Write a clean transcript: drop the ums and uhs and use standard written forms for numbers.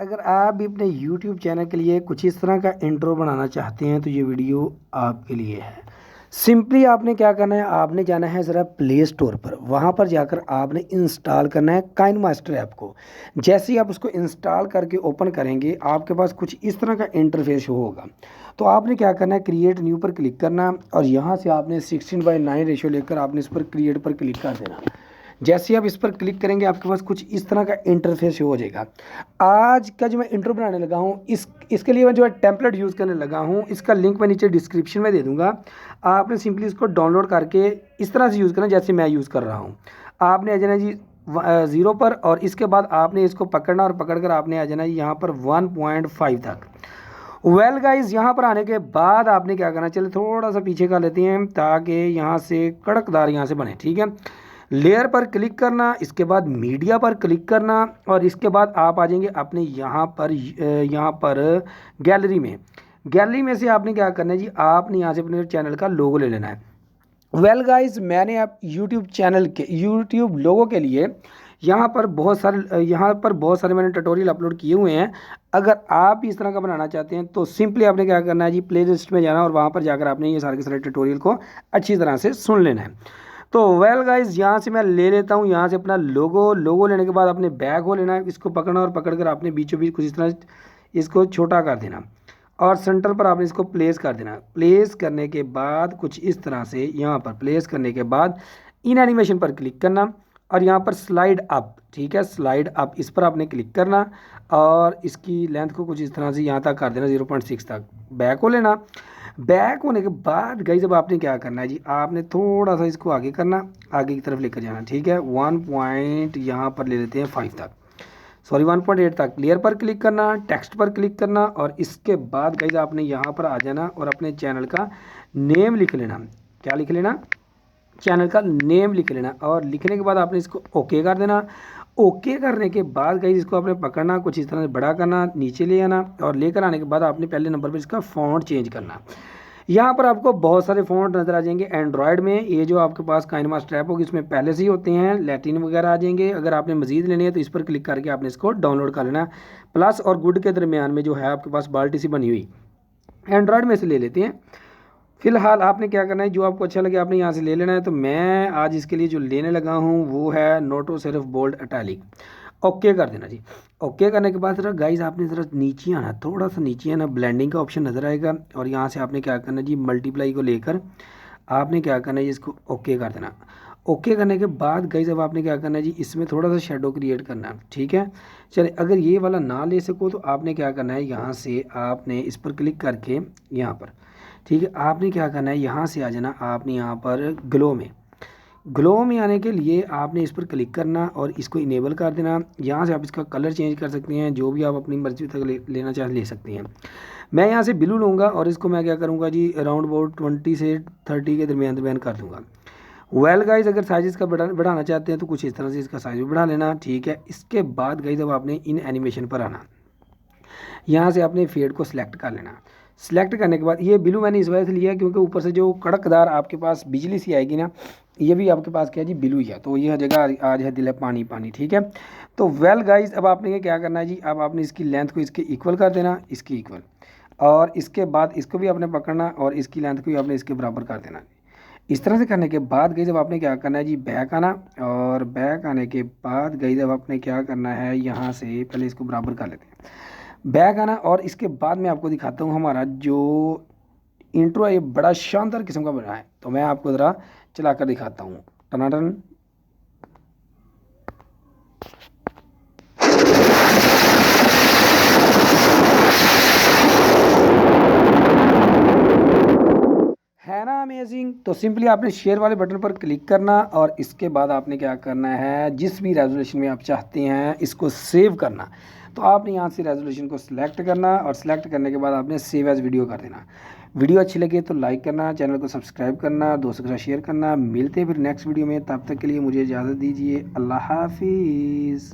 अगर आप भी अपने YouTube चैनल के लिए कुछ इस तरह का इंट्रो बनाना चाहते हैं तो ये वीडियो आपके लिए है। सिंपली आपने क्या करना है, आपने जाना है ज़रा प्ले स्टोर पर। वहाँ पर जाकर आपने इंस्टॉल करना है काइनमास्टर ऐप को। जैसे ही आप उसको इंस्टॉल करके ओपन करेंगे आपके पास कुछ इस तरह का इंटरफेस होगा। तो आपने क्या करना है, क्रिएट न्यू पर क्लिक करना और यहाँ से आपने 16:9 रेशो लेकर आपने इस पर क्रिएट पर क्लिक कर देना। जैसे आप इस पर क्लिक करेंगे आपके पास कुछ इस तरह का इंटरफेस हो जाएगा। आज का जो मैं इंट्रो बनाने लगा हूँ इसके लिए मैं जो है टेम्पलेट यूज़ करने लगा हूँ, इसका लिंक मैं नीचे डिस्क्रिप्शन में दे दूँगा। आपने सिंपली इसको डाउनलोड करके इस तरह से यूज़ करना जैसे मैं यूज़ कर रहा हूँ। आपने आ जाना जी 0 पर और इसके बाद आपने इसको पकड़ना और पकड़ कर आपने आ जाना जी यहाँ पर 1.5 तक। वेल गाइज, यहाँ पर आने के बाद आपने क्या करना, चले थोड़ा सा पीछे कर लेते हैं ताकि यहाँ से कड़कदार यहाँ से बने। ठीक है, लेयर पर क्लिक करना, इसके बाद मीडिया पर क्लिक करना और इसके बाद आप आ जाएंगे अपने यहाँ पर गैलरी में से आपने क्या करना है जी, आपने यहाँ से अपने चैनल का लोगो ले लेना है। वेल गाइस, मैंने आप यूट्यूब लोगो के लिए यहाँ पर बहुत सारे मैंने ट्यूटोरियल अपलोड किए हुए हैं। अगर आप इस तरह का बनाना चाहते हैं तो सिंपली आपने क्या करना है जी, प्लेलिस्ट में जाना और वहाँ पर जाकर आपने ये सारे के सारे ट्यूटोरियल को अच्छी तरह से सुन लेना है। तो वेल गाइज, यहाँ से मैं ले लेता हूँ यहाँ से अपना लोगो लेने के बाद अपने बैग को लेना है, इसको पकड़ना और पकड़ कर आपने बीचों बीच कुछ इस तरह इसको छोटा कर देना और सेंटर पर आपने इसको प्लेस कर देना। प्लेस करने के बाद कुछ इस तरह से यहाँ पर प्लेस करने के बाद इन एनिमेशन पर क्लिक करना और यहाँ पर स्लाइड अप, ठीक है, स्लाइड अप इस पर आपने क्लिक करना और इसकी लेंथ को कुछ इस तरह से यहाँ तक कर देना 0.6 तक। बैक को लेना, बैक होने के बाद गाइस अब आपने क्या करना है जी, आपने थोड़ा सा इसको आगे करना, आगे की तरफ लेकर जाना। ठीक है, 1 पॉइंट यहाँ पर ले लेते हैं 5 तक, सॉरी 1.8 तक। लेयर पर क्लिक करना, टेक्स्ट पर क्लिक करना और इसके बाद गाइस आपने यहाँ पर आ जाना और अपने चैनल का नेम लिख लेना। क्या लिख लेना, चैनल का नेम लिख लेना और लिखने के बाद आपने इसको ओके कर देना। ओके करने के बाद गाइस इसको आपने पकड़ना, कुछ इस तरह से बड़ा करना, नीचे ले आना और लेकर आने के बाद आपने पहले नंबर पर इसका फ़ॉन्ट चेंज करना। यहाँ पर आपको बहुत सारे फ़ॉन्ट नज़र आ जाएंगे एंड्रॉयड में। ये जो आपके पास काइनमास्टर ऐप होगी इसमें पहले से ही होते हैं, लैटिन वगैरह आ जाएंगे। अगर आपने मजीद लेने हैं तो इस पर क्लिक करके आपने इसको डाउनलोड कर लेना। प्लस और गुड के दरमियान में जो है आपके पास बाल्टी सी बनी हुई एंड्रॉयड में से ले लेते हैं। फिलहाल आपने क्या करना है, जो आपको अच्छा लगे आपने यहाँ से ले लेना है। तो मैं आज इसके लिए जो लेने लगा हूँ वो है Noto serif bold italic. Okay कर देना जी। ओके करने के बाद ज़रा गाइस आपने ज़रा नीचे आना, थोड़ा सा नीचे आना, ब्लेंडिंग का ऑप्शन नज़र आएगा और यहाँ से आपने क्या करना जी, मल्टीप्लाई को लेकर आपने क्या करना है जी, इसको ओके कर देना। ओके करने के बाद गाइस अब आपने क्या करना है जी, इसमें थोड़ा सा शेडो क्रिएट करना है। ठीक है, चलिए अगर ये वाला ना ले सको तो आपने क्या करना है, यहाँ से आपने इस पर क्लिक करके यहाँ पर, ठीक है, आपने क्या करना है, यहाँ से आ जाना आपने यहाँ पर ग्लो में आने के लिए आपने इस पर क्लिक करना और इसको इनेबल कर देना। यहाँ से आप इसका कलर चेंज कर सकते हैं, जो भी आप अपनी मर्जी तक लेना चाहे ले सकते हैं। मैं यहाँ से ब्लू लूँगा और इसको मैं क्या करूँगा जी, अराउंड अबाउट 20 से 30 के दरमियान कर दूँगा। वेल गाइज, अगर साइज इसका बढ़ाना चाहते हैं तो कुछ इस तरह से इसका साइज भी बढ़ा लेना। ठीक है, इसके बाद गाइज अब आपने इन एनिमेशन पर आना, यहाँ से आपने फेड को सिलेक्ट कर लेना। सिलेक्ट करने के बाद ये ब्लू मैंने इस वजह से लिया क्योंकि ऊपर से जो कड़कदार आपके पास बिजली सी आएगी ना, ये भी आपके पास क्या है जी, ब्लू ही है, तो यह जगह आज है दिल है पानी पानी। ठीक है, तो वेल गाइज अब आपने ये क्या करना है जी, अब आपने इसकी लेंथ को इसके इक्वल कर देना, इसके इक्वल, और इसके बाद इसको भी आपने पकड़ना और इसकी लेंथ को भी आपने इसके बराबर कर देना। इस तरह से करने के बाद गई जब आपने क्या करना है जी, बैक आना और बैक आने के बाद गई जब आपने क्या करना है, यहाँ से पहले इसको बराबर कर लेते हैं, बैक आना और इसके बाद मैं आपको दिखाता हूँ हमारा जो इंट्रो है ये बड़ा शानदार किस्म का बना है। तो मैं आपको ज़रा चला कर दिखाता हूँ। टनाटन, है ना अमेजिंग। तो सिंपली आपने शेयर वाले बटन पर क्लिक करना और इसके बाद आपने क्या करना है, जिस भी रेजोल्यूशन में आप चाहते हैं इसको सेव करना, तो आपने यहाँ से रेजोल्यूशन को सिलेक्ट करना और सिलेक्ट करने के बाद आपने सेव एज वीडियो कर देना। वीडियो अच्छी लगे तो लाइक करना, चैनल को सब्सक्राइब करना, दोस्तों के साथ शेयर करना। मिलते हैं फिर नेक्स्ट वीडियो में, तब तक के लिए मुझे इजाज़त दीजिए। अल्लाह हाफिज़।